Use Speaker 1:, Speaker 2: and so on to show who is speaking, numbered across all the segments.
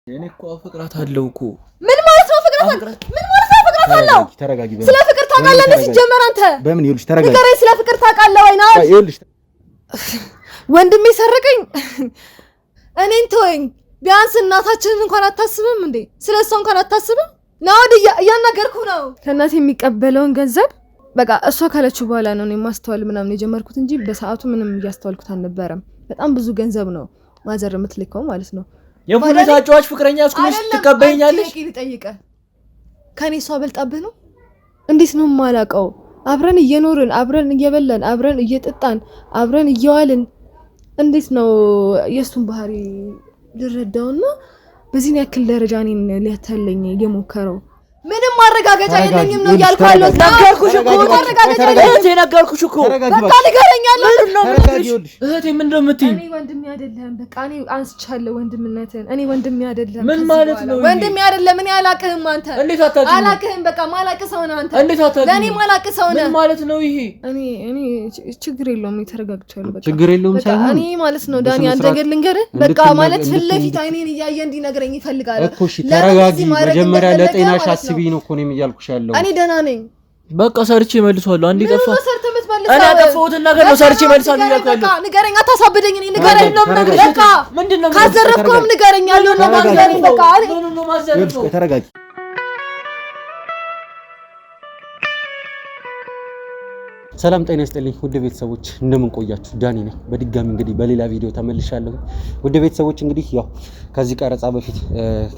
Speaker 1: እኔ እኮ አፈቅራታለሁ እኮ
Speaker 2: ምን ማለት ነው አፈቅራታለሁ? ምን ማለት ነው አፈቅራታለሁ?
Speaker 1: ተረጋጊ።
Speaker 2: ስለ ፍቅር ታውቃለህ ሲጀመር አንተ?
Speaker 1: በምን ይኸውልሽ ተረጋጊ።
Speaker 2: ንገረኝ ስለ ፍቅር ታውቃለህ ወይ ነው?
Speaker 1: ይኸውልሽ
Speaker 2: ወንድሜ ሰረቀኝ። እኔን ተወኝ። ቢያንስ እናታችንን እንኳን አታስብም እንዴ? ስለሷ እንኳን አታስብም? ናውድ እያናገርኩ ነው። ከእናቴ የሚቀበለውን ገንዘብ በቃ እሷ ካለችው በኋላ ነው እኔ ማስተዋል ምናምን የጀመርኩት እንጂ በሰዓቱ ምንም እያስተዋልኩት አልነበረም። በጣም ብዙ ገንዘብ ነው ማዘር የምትልከው ማለት ነው።
Speaker 1: የፖለቲካ አጫዋች ፍቅረኛ እስኩልሽ ትቀበይኛለሽ?
Speaker 2: ልጠይቅህ ከኔ እሷ በልጣብህ ነው? እንዴት ነው የማላውቀው? አብረን እየኖርን አብረን እየበላን አብረን እየጠጣን አብረን እየዋልን እንዴት ነው የሱን ባህሪ ልረዳውና በዚህ ያክል ደረጃ እኔን ሊያታለኝ የሞከረው? ምንም ማረጋገጫ የለኝም ነው ያልኳለሁ። ነገርኩሽ እኮ ማረጋገጫ የለኝም ነገርኩሽ እኮ። በቃ ንገረኛለህ።
Speaker 1: እህቴ ምንድነው የምትይኝ?
Speaker 2: እኔ ወንድሜ አይደለም። በቃ እኔ አንስቻለሁ ወንድምነትን። እኔ ወንድሜ አይደለም።
Speaker 1: ምን ማለት ነው?
Speaker 2: ወንድሜ አይደለም። እኔ አላቅህም አንተ።
Speaker 1: እንዴት አታውቅም?
Speaker 2: አላቅህም። በቃ ማላቅ ሰው ነህ አንተ።
Speaker 1: እንዴት አታውቅም?
Speaker 2: ለኔ ማላቅ ሰው ነህ።
Speaker 1: ምን ማለት ነው ይሄ?
Speaker 2: እኔ ችግር የለውም ተረጋግቻለሁ። በቃ
Speaker 1: ችግር የለውም ሳይሆን
Speaker 2: እኔ ማለት ነው ዳኒ አንድ ነገር ልንገርህ። በቃ ማለት ፊት ለፊት አይኔን እያየ እንዲነግረኝ ይፈልጋል
Speaker 1: እኮ። እሺ ተረጋጊ። መጀመሪያ ለጤናሽ አስቢ ነው እኮ ነው እያልኩሽ ያለው።
Speaker 2: እኔ ደህና ነኝ።
Speaker 1: በቃ ሰርቼ መልሷለሁ። አንዴ ጠፋ።
Speaker 2: እኔ
Speaker 1: አጠፋሁትን ነገር ነው ሰርቼ መልሳለሁ እያልኩ ያለው።
Speaker 2: በቃ ንገረኝ፣ አታሳብደኝ። እኔ ንገረኝ ነው የምነግርህ። በቃ
Speaker 1: ምንድነው
Speaker 2: ካዘረፍኩም ንገረኝ። ያለው ነው ንገረኝ። በቃ
Speaker 1: ምንድነው ማዘረፍ? ተረጋጊ። ሰላም ጤና ይስጥልኝ ውድ ቤተሰቦች እንደምን ቆያችሁ? ዳኒ ነኝ በድጋሚ እንግዲህ በሌላ ቪዲዮ ተመልሻለሁ። ውድ ቤተሰቦች እንግዲህ ያው ከዚህ ቀረጻ በፊት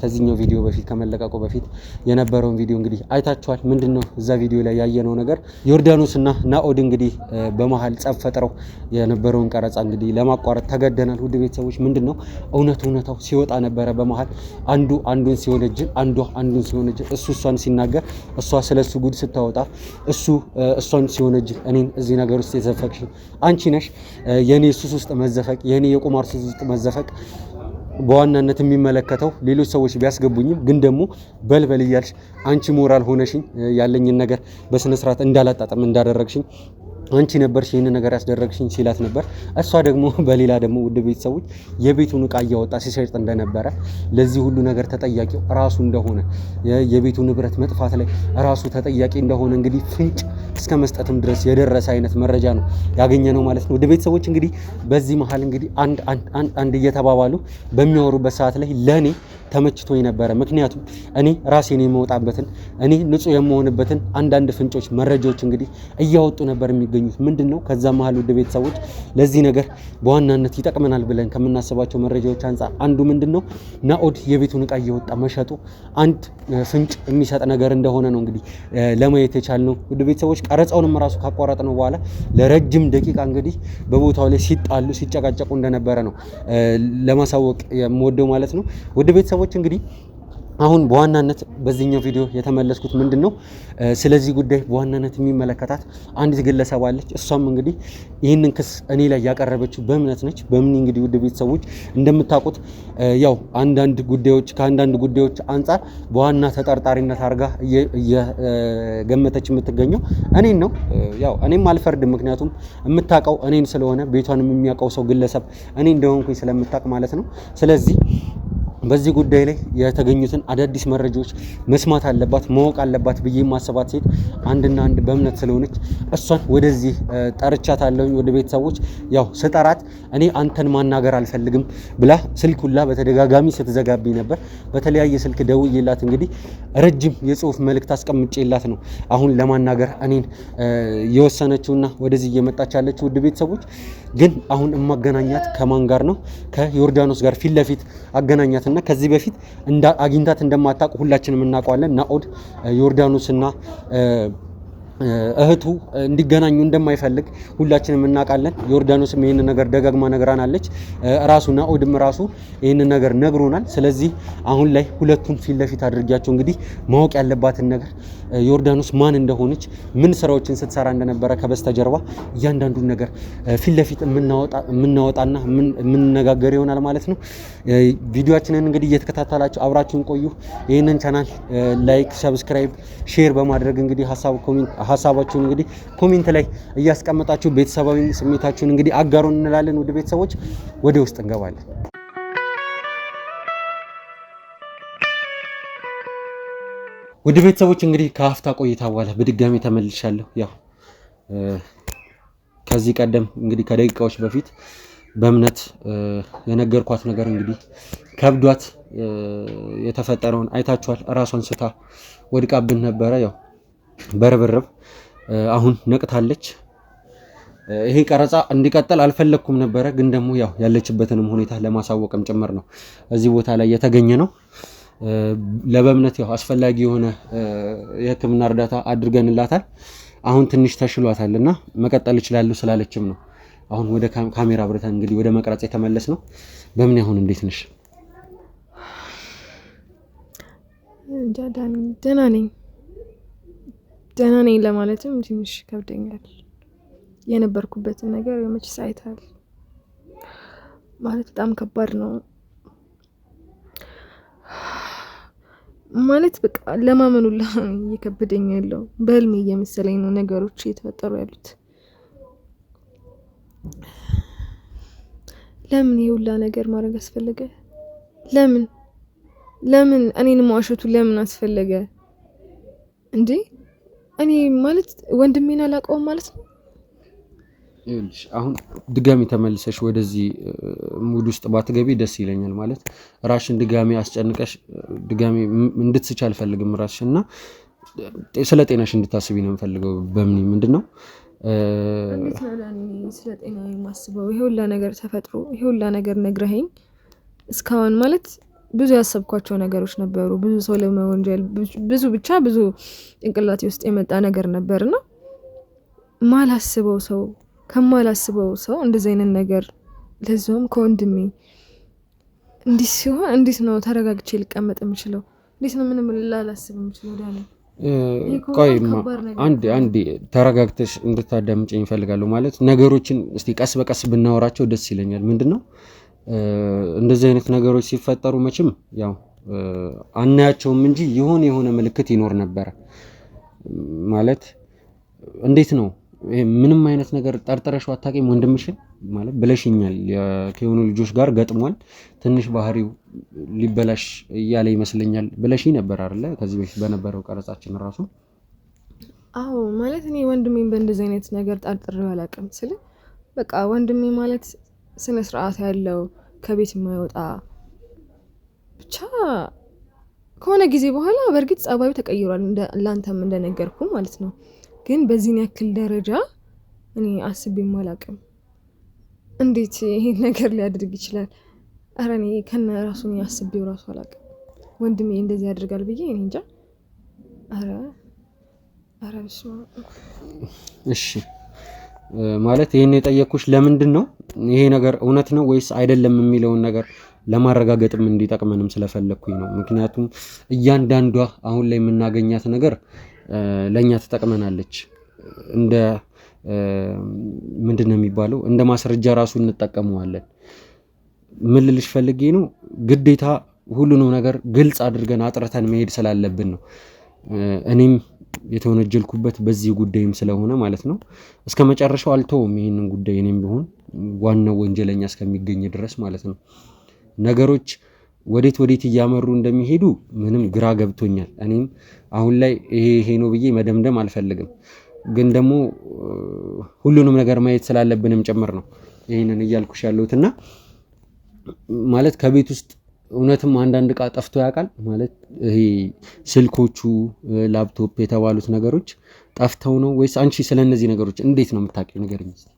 Speaker 1: ከዚህኛው ቪዲዮ በፊት ከመለቀቁ በፊት የነበረውን ቪዲዮ እንግዲህ አይታችኋል። ምንድነው እዛ ቪዲዮ ላይ ያየነው ነገር ዮርዳኖስና ናኦድ እንግዲህ በመሃል ጸብ ፈጥረው የነበረውን ቀረጻ እንግዲህ ለማቋረጥ ተገደናል። ውድ ቤተሰቦች ምንድነው እውነታው ሲወጣ ነበረ። በመሃል አንዱ አንዱን ሲወነጅል፣ አንዱን ሲወነጅል፣ እሱ እሷን ሲናገር፣ እሷ ስለሱ ጉድ ስታወጣ፣ እሱ እሷን ሲወነጅል እኔን እዚህ ነገር ውስጥ የዘፈቅሽ አንቺ ነሽ። የኔ ሱስ ውስጥ መዘፈቅ የኔ የቁማር ሱስ ውስጥ መዘፈቅ በዋናነት የሚመለከተው ሌሎች ሰዎች ቢያስገቡኝም ግን ደግሞ በልበል እያልሽ አንቺ ሞራል ሆነሽኝ ያለኝን ነገር በስነ ስርዓት እንዳላጣጥም እንዳደረግሽኝ አንቺ ነበርሽ ይሄን ነገር ያስደረግሽኝ ሲላት ነበር። እሷ ደግሞ በሌላ ደግሞ ውድ ቤተሰቦች የቤቱን ዕቃ እያወጣ ሲሰርጥ እንደነበረ ለዚህ ሁሉ ነገር ተጠያቂው ራሱ እንደሆነ የቤቱ ንብረት መጥፋት ላይ ራሱ ተጠያቂ እንደሆነ እንግዲህ ፍንጭ እስከ መስጠትም ድረስ የደረሰ አይነት መረጃ ነው ያገኘነው ማለት ነው። ውድ ቤተሰቦች እንግዲህ በዚህ መሃል እንግዲህ አንድ እየተባባሉ በሚያወሩበት ሰዓት ላይ ለኔ ተመችቶኝ ነበረ። ምክንያቱም እኔ ራሴን የመውጣበትን እኔ ንጹህ የምሆንበትን አንዳንድ ፍንጮች መረጃዎች እንግዲህ እያወጡ ነበር የሚገኙት። ምንድነው ከዛ መሃል ውድ ቤተሰቦች ለዚህ ነገር በዋናነት ይጠቅመናል ብለን ከምናስባቸው መረጃዎች አንፃር አንዱ ምንድነው ናኦድ የቤቱን ዕቃ እያወጣ መሸጡ አንድ ፍንጭ የሚሰጥ ነገር እንደሆነ ነው እንግዲህ ለማየት የቻልነው። ውድ ቤተሰቦች ቀረጻውንም ራሱ ካቋረጥነው በኋላ ለረጅም ደቂቃ እንግዲህ በቦታው ላይ ሲጣሉ ሲጨቃጨቁ እንደነበረ ነው ለማሳወቅ የምወደው ማለት ነው። ውድ ቤተሰቦች እንግዲህ አሁን በዋናነት በዚህኛው ቪዲዮ የተመለስኩት ምንድነው ስለዚህ ጉዳይ በዋናነት የሚመለከታት አንዲት ግለሰብ አለች። እሷም እንግዲህ ይህንን ክስ እኔ ላይ ያቀረበችው በእምነት ነች። በምን እንግዲህ ውድ ቤተሰቦች እንደምታውቁት ያው ከአንዳንድ ጉዳዮች አንፃር በዋና ተጠርጣሪነት አድርጋ እየገመተች የምትገኘው እኔን ነው። ያው እኔም አልፈርድም፣ ምክንያቱም የምታውቀው እኔን ስለሆነ ቤቷንም የሚያውቀው ሰው ግለሰብ እኔ እንደሆንኩኝ ስለምታውቅ ማለት ነው። ስለዚህ በዚህ ጉዳይ ላይ የተገኙትን አዳዲስ መረጃዎች መስማት አለባት ማወቅ አለባት ብዬ ማሰባት ሴት አንድና አንድ በእምነት ስለሆነች እሷን ወደዚህ ጠርቻታለሁ። ወደ ቤተሰቦች ያው ስጠራት እኔ አንተን ማናገር አልፈልግም ብላ ስልክ ሁላ በተደጋጋሚ ስትዘጋብኝ ነበር። በተለያየ ስልክ ደውዬላት እንግዲህ ረጅም የጽሁፍ መልእክት አስቀምጬላት ነው አሁን ለማናገር እኔን የወሰነችውና ወደዚህ እየመጣች ያለችው። ውድ ቤተሰቦች ግን አሁን እማገናኛት ከማን ጋር ነው? ከዮርዳኖስ ጋር ፊት ለፊት አገናኛት እና ከዚህ በፊት አግኝታት እንደማታውቅ ሁላችንም እናውቀዋለን። ናኦድ ዮርዳኖስና እህቱ እንዲገናኙ እንደማይፈልግ ሁላችንም እናውቃለን። ዮርዳኖስም ይሄን ነገር ደጋግማ ነግራናለች። ራሱ ናኦድም ራሱ ይሄን ነገር ነግሮናል። ስለዚህ አሁን ላይ ሁለቱን ፊት ለፊት አድርጊያቸው እንግዲህ ማወቅ ያለባትን ነገር ዮርዳኖስ ማን እንደሆነች ምን ስራዎችን ስትሰራ እንደነበረ ከበስተጀርባ እያንዳንዱን ነገር ፊት ለፊት የምናወጣና የምንነጋገር ይሆናል ማለት ነው። ቪዲዮአችንን እንግዲህ እየተከታተላችሁ አብራችሁን ቆዩ። ይሄንን ቻናል ላይክ፣ ሰብስክራይብ፣ ሼር በማድረግ እንግዲህ ሀሳባችሁን እንግዲህ ኮሜንት ላይ እያስቀመጣችሁ ቤተሰባዊ ስሜታችሁን እንግዲህ አጋሩን እንላለን። ወደ ቤተሰቦች ወደ ውስጥ እንገባለን። ውድ ቤተሰቦች እንግዲህ ከአፍታ ቆይታ በኋላ በድጋሚ ተመልሻለሁ። ያው ከዚህ ቀደም እንግዲህ ከደቂቃዎች በፊት በእምነት የነገርኳት ነገር እንግዲህ ከብዷት የተፈጠረውን አይታችኋል። ራሷን ስታ ወድቃብን ነበረ። ያው በርብርብ አሁን ነቅታለች። ይሄ ቀረጻ እንዲቀጥል አልፈለኩም ነበረ፣ ግን ደግሞ ያው ያለችበትንም ሁኔታ ለማሳወቅም ጭምር ነው እዚህ ቦታ ላይ የተገኘ ነው። ለበእምነት ያው አስፈላጊ የሆነ የሕክምና እርዳታ አድርገንላታል። አሁን ትንሽ ተሽሏታል እና መቀጠል ይችላሉ ስላለችም ነው አሁን ወደ ካሜራ አብረተን እንግዲህ ወደ መቅረጽ የተመለስ ነው። በምን አሁን እንዴት ነሽ?
Speaker 2: ደህና ነኝ ለማለትም ትንሽ ከብደኛል። የነበርኩበትን ነገር መች ሳይታል ማለት በጣም ከባድ ነው ማለት በቃ ለማመኑላ እየከበደኝ ያለው በህልሜ እየመሰለኝ ነው ነገሮች እየተፈጠሩ ያሉት። ለምን የሁላ ነገር ማድረግ አስፈለገ? ለምን እኔን ማዋሸቱ ለምን አስፈለገ እንዴ? እኔ ማለት ወንድሜን አላውቀውም ማለት ነው።
Speaker 1: ይኸውልሽ አሁን ድጋሚ ተመልሰሽ ወደዚህ ሙድ ውስጥ ባትገቢ ደስ ይለኛል። ማለት ራስሽን ድጋሚ አስጨንቀሽ ድጋሚ እንድትስች አልፈልግም ራስሽን እና ስለ ጤናሽ እንድታስቢ ነው የምፈልገው። በምን ምንድነው
Speaker 2: እንዴት ነው ለኔ ስለ ጤናዬ የማስበው? ይሄ ሁላ ነገር ተፈጥሮ ይሄ ሁላ ነገር ነግረኸኝ እስካሁን ማለት ብዙ ያሰብኳቸው ነገሮች ነበሩ። ብዙ ሰው ለመወንጀል ብዙ ጭንቅላቴ ውስጥ የመጣ ነገር ነበርና ከማላስበው ሰው እንደዚህ አይነት ነገር ለዛውም ከወንድሜ እንዲህ ሲሆን እንዴት ነው ተረጋግቼ ልቀመጥ የምችለው? እንዴት ነው ምንም ላላስብ የምችለው? ዳኒ
Speaker 1: ቆይማ አንዴ ተረጋግተሽ እንድታዳምጪኝ እፈልጋለሁ። ማለት ነገሮችን እስቲ ቀስ በቀስ ብናወራቸው ደስ ይለኛል። ምንድነው እንደዚህ አይነት ነገሮች ሲፈጠሩ መቼም ያው አናያቸውም እንጂ የሆነ ምልክት ይኖር ነበር። ማለት እንዴት ነው ይሄ ምንም አይነት ነገር ጠርጥረሽው አታውቂም? ወንድምሽን ማለት ብለሽኛል። ከሆኑ ልጆች ጋር ገጥሟል፣ ትንሽ ባህሪው ሊበላሽ እያለ ይመስለኛል ብለሽኝ ነበር አይደለ? ከዚህ በፊት በነበረው ቀረጻችን ራሱ።
Speaker 2: አዎ ማለት እኔ ወንድሜን በእንደዚህ አይነት ነገር ጠርጥሬው አላውቅም። በቃ ወንድሜ ማለት ስነ ስርዓት ያለው ከቤት የማይወጣ ብቻ ከሆነ ጊዜ በኋላ በእርግጥ ጸባዩ ተቀይሯል፣ ላንተም እንደነገርኩ ማለት ነው። ግን በዚህን ያክል ደረጃ እኔ አስቤም አላውቅም። እንዴት ይሄን ነገር ሊያደርግ ይችላል? ኧረ እኔ ከነ ራሱ አስቤው ራሱ አላውቅም። ወንድሜ እንደዚህ ያደርጋል ብዬ እኔ እንጃ። ኧረ በስመ አብ። እሺ
Speaker 1: ማለት ይሄን የጠየኩሽ ለምንድን ነው ይሄ ነገር እውነት ነው ወይስ አይደለም የሚለውን ነገር ለማረጋገጥም እንዲጠቅመንም ስለፈለኩኝ ነው። ምክንያቱም እያንዳንዷ አሁን ላይ የምናገኛት ነገር ለኛ ትጠቅመናለች። እንደ ምንድነው የሚባለው እንደ ማስረጃ ራሱ እንጠቀመዋለን። ምን ልልሽ ፈልጌ ነው ግዴታ ሁሉንም ነገር ግልጽ አድርገን አጥርተን መሄድ ስላለብን ነው። እኔም የተወነጀልኩበት በዚህ ጉዳይም ስለሆነ ማለት ነው እስከ መጨረሻው አልተውም ይሄንን ጉዳይ። እኔም ቢሆን ዋናው ወንጀለኛ እስከሚገኝ ድረስ ማለት ነው። ነገሮች ወዴት እያመሩ እንደሚሄዱ ምንም ግራ ገብቶኛል። እኔም አሁን ላይ ይሄ ነው ብዬ መደምደም አልፈልግም፣ ግን ደግሞ ሁሉንም ነገር ማየት ስላለብንም ጭምር ነው ይሄንን እያልኩሽ ያለሁትና ማለት ከቤት ውስጥ እውነትም አንዳንድ ዕቃ ጠፍቶ ያውቃል። ማለት ይሄ ስልኮቹ፣ ላፕቶፕ የተባሉት ነገሮች ጠፍተው ነው ወይስ አንቺ ስለነዚህ ነገሮች እንዴት ነው የምታውቂው? ንገሪኝ እስኪ።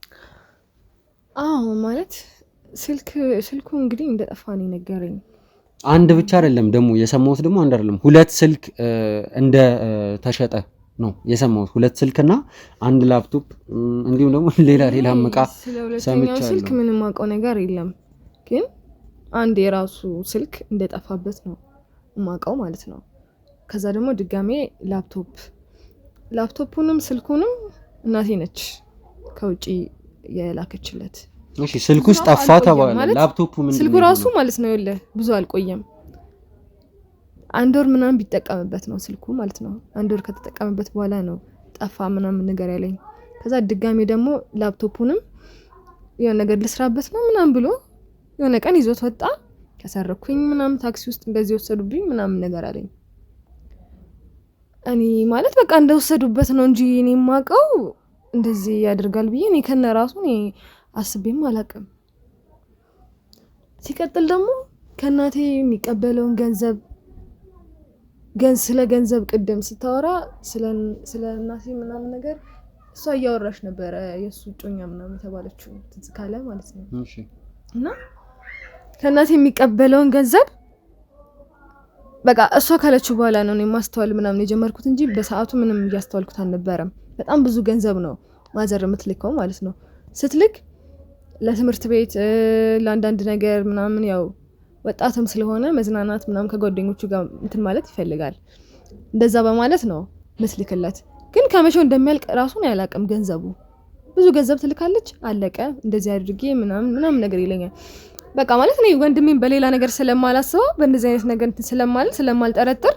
Speaker 2: አዎ ማለት ስልኩ እንግዲህ እንደጠፋ ነው ነገረኝ።
Speaker 1: አንድ ብቻ አይደለም ደግሞ የሰማሁት ደግሞ አንድ አይደለም 2 ስልክ እንደ ተሸጠ ነው የሰማሁት። 2 ስልክና አንድ ላፕቶፕ እንዲሁም ደግሞ ሌላ ዕቃ ሰምቻለሁ።
Speaker 2: ስልክ ምንም አውቀው ነገር የለም፣ ግን አንድ የራሱ ስልክ እንደጠፋበት ነው የማውቀው ማለት ነው። ከዛ ደግሞ ድጋሜ ላፕቶፑንም ስልኩንም እናቴ ነች ከውጪ የላከችለት።
Speaker 1: እሺ ስልኩ ውስጥ ጠፋ ተባለ። ላፕቶፑ ምንድነው?
Speaker 2: ስልኩ ራሱ ማለት ነው ይኸውልህ ብዙ አልቆየም። 1 ወር ምናምን ቢጠቀምበት ነው ስልኩ ማለት ነው። 1 ወር ከተጠቀምበት በኋላ ነው ጠፋ ምናምን ነገር ያለኝ። ከዛ ድጋሜ ደግሞ ላፕቶፑንም የሆነ ነገር ልስራበት ነው ምናምን ብሎ የሆነ ቀን ይዞት ወጣ። ከሰረኩኝ ምናምን ታክሲ ውስጥ እንደዚህ ወሰዱብኝ ምናምን ነገር አለኝ። እኔ ማለት በቃ እንደወሰዱበት ነው እንጂ እኔ ማቀው እንደዚህ ያደርጋል ብዬ እኔ ከነ ራሱ እኔ አስቤም አላቅም። ሲቀጥል ደግሞ ከናቴ የሚቀበለውን ገንዘብ ስለ ገንዘብ ቅድም ስታወራ ስለ እናቴ ምናምን ነገር እሷ እያወራሽ ነበረ የሱ ጮኛ ምናምን ተባለችው ትዝ ካለ ማለት ነው።
Speaker 1: እሺ
Speaker 2: እና ከናቴ የሚቀበለውን ገንዘብ በቃ እሷ ካለችው በኋላ ነው እኔ ማስተዋል ምናምን የጀመርኩት እንጂ በሰዓቱ ምንም እያስተዋልኩት አልነበረም። በጣም ብዙ ገንዘብ ነው ማዘር የምትልከው ማለት ነው። ስትልክ ለትምህርት ቤት ለአንዳንድ ነገር ምናምን ያው ወጣትም ስለሆነ መዝናናት ምናምን ከጓደኞቹ ጋር እንትን ማለት ይፈልጋል። እንደዛ በማለት ነው ምትልክለት። ግን ከመቼው እንደሚያልቅ ራሱን ያላቀም ገንዘቡ ብዙ ገንዘብ ትልካለች። አለቀ እንደዚህ አድርጌ ምናምን ነገር ይለኛል። በቃ ማለት ነው ወንድሜን በሌላ ነገር ስለማላስበው በእንደዚህ አይነት ነገር ስለማልጠረጥር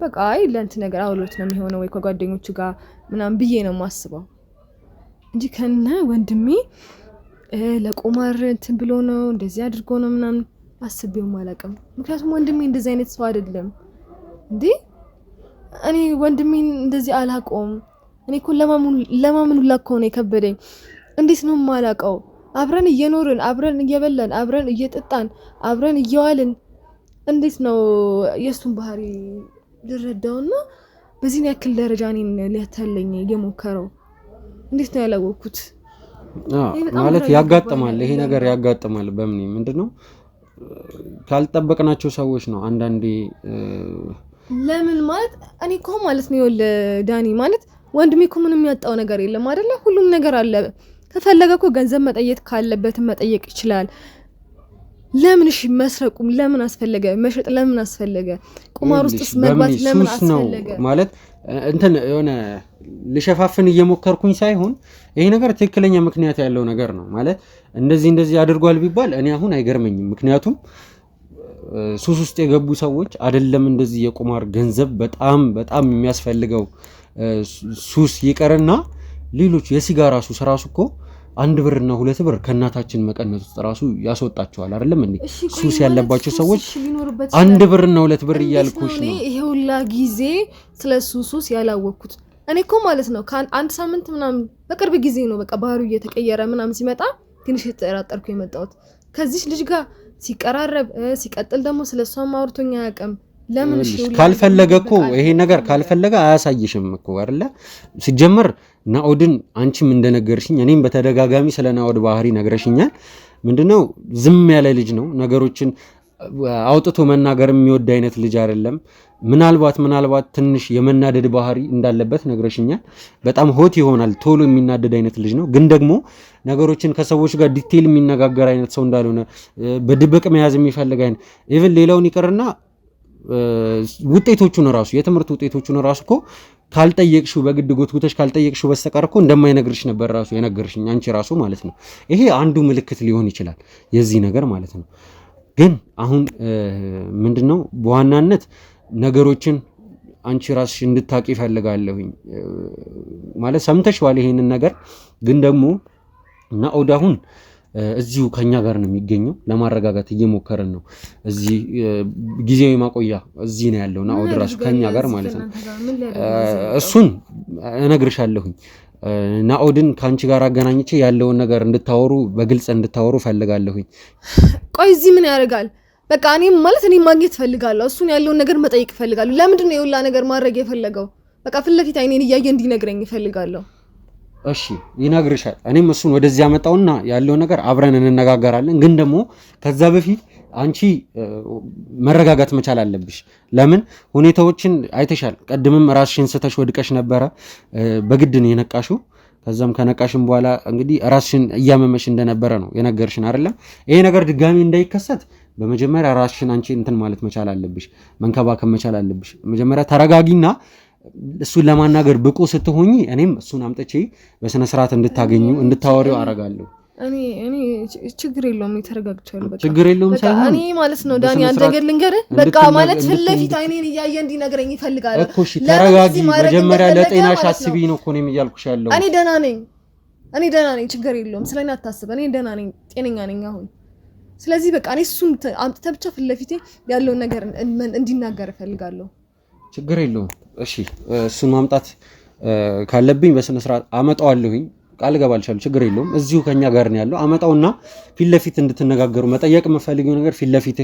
Speaker 2: በቃ አይ ለእንት ነገር አውሎት ነው የሚሆነው ወይ ከጓደኞቹ ጋር ምናምን ብዬ ነው የማስበው እንጂ ከነ ወንድሜ ለቁማር እንትን ብሎ ነው እንደዚህ አድርጎ ነው ምናምን አስቤው አላውቅም። ምክንያቱም ወንድሜ እንደዚህ አይነት ሰው አይደለም እንዴ። እኔ ወንድሜን እንደዚህ አላውቀውም። እኔ እኮ ለማመኑ ላከው ነው የከበደኝ። እንዴት ነው የማላውቀው? አብረን እየኖርን አብረን እየበላን አብረን እየጠጣን አብረን እየዋልን እንዴት ነው የሱን ባህሪ ልረዳውና በዚህ ያክል ደረጃ እኔን ሊያታለኝ የሞከረው? እንዴት ነው ያላወኩት?
Speaker 1: ማለት ያጋጥማል፣ ይሄ ነገር ያጋጥማል። በምን ምንድነው ካልጠበቅናቸው ሰዎች ነው አንዳንዴ።
Speaker 2: ለምን ማለት እኔ እኮ ማለት ነው ዳኒ ማለት ወንድሜ እኮ ምንም ያጣው ነገር የለም አይደለ? ሁሉም ነገር አለ። ከፈለገ እኮ ገንዘብ መጠየቅ ካለበት መጠየቅ ይችላል። ለምን እሺ መስረቁም ለምን አስፈለገ? መሸጥ ለምን አስፈለገ? ቁማር ውስጥስ መግባት ለምን አስፈለገ?
Speaker 1: ማለት እንትን የሆነ ልሸፋፍን እየሞከርኩኝ ሳይሆን ይሄ ነገር ትክክለኛ ምክንያት ያለው ነገር ነው። ማለት እንደዚህ አድርጓል ቢባል እኔ አሁን አይገርመኝም። ምክንያቱም ሱስ ውስጥ የገቡ ሰዎች አይደለም እንደዚህ የቁማር ገንዘብ በጣም የሚያስፈልገው ሱስ ይቀርና ሌሎች የሲጋራ ሱስ ራሱ እኮ 1 ብርና 2 ብር ከእናታችን መቀነስ ውስጥ ራሱ ያስወጣቸዋል አይደለም እንዴ? ሱስ ያለባቸው ሰዎች 1 ብርና 2 ብር እያልኩሽ ነው።
Speaker 2: ይሄ ሁላ ጊዜ ስለሱ ሱስ ያላወቅኩት እኔ እኮ ማለት ነው ከአንድ ሳምንት ምናምን በቅርብ ጊዜ ነው በቃ ባህሩ እየተቀየረ ምናምን ሲመጣ ትንሽ ተጠራጠርኩ የመጣሁት ከዚህ ልጅ ጋር ሲቀራረብ ሲቀጥል ደግሞ ስለሷ ማውርቶኛ ያቀም ለምን እሺ
Speaker 1: ካልፈለገ እኮ ይሄ ነገር ካልፈለገ አያሳይሽም እኮ አይደለ? ሲጀመር ናኦድን አንቺም እንደነገርሽኝ እኔም በተደጋጋሚ ስለ ናኦድ ባህሪ ነግረሽኛል። ምንድነው ዝም ያለ ልጅ ነው። ነገሮችን አውጥቶ መናገር የሚወድ አይነት ልጅ አይደለም። ምናልባት ትንሽ የመናደድ ባህሪ እንዳለበት ነግረሽኛል። በጣም ሆት ይሆናል፣ ቶሎ የሚናደድ አይነት ልጅ ነው። ግን ደግሞ ነገሮችን ከሰዎች ጋር ዲቴል የሚነጋገር አይነት ሰው እንዳልሆነ በድብቅ መያዝ የሚፈልግ አይነት ኢቭን ሌላውን ይቀርና ውጤቶቹን ራሱ የትምህርት ውጤቶቹን ራሱ እኮ ካልጠየቅሽው በግድ ጎትጉተሽ ካልጠየቅሽው በስተቀር እኮ እንደማይነግርሽ ነበር ራሱ የነገርሽኝ አንቺ ራሱ ማለት ነው። ይሄ አንዱ ምልክት ሊሆን ይችላል የዚህ ነገር ማለት ነው። ግን አሁን ምንድነው በዋናነት ነገሮችን አንቺ ራስሽ እንድታቂ ፈልጋለሁኝ። ማለት ሰምተሽዋል ይሄንን ነገር። ግን ደግሞ ናኦድ አሁን እዚሁ ከኛ ጋር ነው የሚገኘው። ለማረጋጋት እየሞከረን ነው። እዚህ ጊዜያዊ ማቆያ እዚህ ነው ያለው ናኦድ ራሱ ከኛ ጋር ማለት ነው። እሱን እነግርሻለሁኝ። ናኦድን ካንቺ ጋር አገናኝቼ ያለውን ነገር እንድታወሩ በግልጽ እንድታወሩ ፈልጋለሁኝ።
Speaker 2: ቆይ እዚህ ምን ያደርጋል? በቃ እኔ ማግኘት ፈልጋለሁ። እሱን ያለውን ነገር መጠየቅ ፈልጋለሁ። ለምንድን ነው የሁላ ነገር ማድረግ የፈለገው? በቃ ፊት ለፊት አይኔን እያየ እንዲነግረኝ ፈልጋለሁ።
Speaker 1: እሺ ይነግርሻል። እኔም እሱን ወደዚህ ያመጣውና ያለው ነገር አብረን እንነጋገራለን። ግን ደግሞ ከዛ በፊት አንቺ መረጋጋት መቻል አለብሽ። ለምን ሁኔታዎችን አይተሻል። ቀድምም ራስሽን ስተሽ ወድቀሽ ነበረ። በግድ ነው የነቃሽው። ከዛም ከነቃሽን በኋላ እንግዲህ ራስሽን እያመመሽ እንደነበረ ነው የነገርሽን አይደለም? ይሄ ነገር ድጋሚ እንዳይከሰት በመጀመሪያ ራስሽን አንቺ እንትን ማለት መቻል አለብሽ፣ መንከባከብ መቻል አለብሽ። መጀመሪያ ተረጋጊና እሱን ለማናገር ብቁ ስትሆኚ እኔም እሱን አምጥቼ በስነ ስርዓት እንድታወሪው አረጋለሁ።
Speaker 2: እኔ ችግር የለውም ተረጋግቻለሁ። በቃ
Speaker 1: ችግር የለውም ሳይሆን
Speaker 2: እኔ ማለት ነው ዳኒ አንተ ነገር ልንገርህ። በቃ ማለት ፊት ለፊት አይኔን እያየ እንዲነግረኝ ይፈልጋል
Speaker 1: እኮ። እሺ ተረጋጊ። መጀመሪያ ለጤናሽ አስቢ ነው እኮ ነው እያልኩሽ ያለው።
Speaker 2: እኔ ደህና ነኝ፣ ችግር የለውም። ስለኔ አታስብ። እኔ ደህና ነኝ፣ ጤነኛ ነኝ አሁን። ስለዚህ በቃ እኔ እሱን አምጥተህ ብቻ ፊት ለፊቴ ያለውን ነገር እንዲናገር እፈልጋለሁ።
Speaker 1: ችግር የለውም። እሺ እሱን ማምጣት ካለብኝ በስነ ስርዓት አመጣዋለሁኝ። ቃል ገባልሻለሁ። ችግር የለውም። እዚሁ ከኛ ጋር ነው ያለው። አመጣውና ፊት ለፊት እንድትነጋገሩ መጠየቅ የምፈልጊው ነገር ፊት ለፊት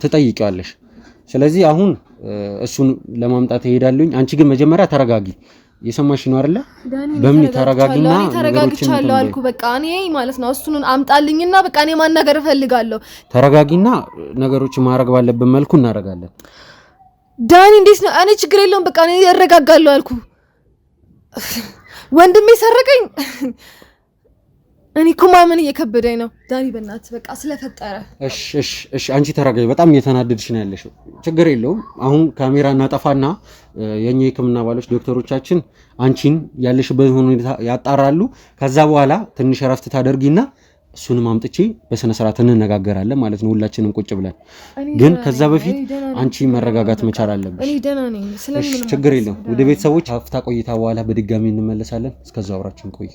Speaker 1: ትጠይቂዋለሽ። ስለዚህ አሁን እሱን ለማምጣት እሄዳለሁኝ። አንቺ ግን መጀመሪያ ተረጋጊ። የሰማሽ ነው አይደለ? በምን ተረጋጊና ነገሮችን
Speaker 2: አልኩ። በቃ እኔ ማለት ነው እሱን አምጣልኝና በቃ እኔ ማናገር እፈልጋለሁ።
Speaker 1: ተረጋጊና ነገሮችን ማድረግ ባለብን መልኩ እናደርጋለን።
Speaker 2: ዳኒ እንዴት ነው? እኔ ችግር የለውም በቃ እኔ እረጋጋለሁ አልኩ። ወንድሜ ሰረቀኝ። እኔ እኮ ማመን እየከበደኝ ነው ዳኒ፣ በእናትህ በቃ ስለፈጠረ።
Speaker 1: እሺ አንቺ ተረጋጊ። በጣም እየተናደድሽ ነው ያለሽው። ችግር የለውም። አሁን ካሜራ እናጠፋና የኛ የሕክምና ባሎች ዶክተሮቻችን አንቺን ያለሽበት ሁኔታ ያጣራሉ። ከዛ በኋላ ትንሽ እረፍት ታደርጊና እሱንም አምጥቼ በስነ ስርዓት እንነጋገራለን ማለት ነው፣ ሁላችንም ቁጭ ብለን። ግን ከዛ በፊት አንቺ መረጋጋት መቻል አለብሽ።
Speaker 2: እኔ ደህና ነኝ። ስለምን
Speaker 1: ችግር የለውም። ወደ ቤተሰቦች አፍታ ቆይታ በኋላ በድጋሚ እንመለሳለን። እስከዛው አብራችሁን ቆዩ።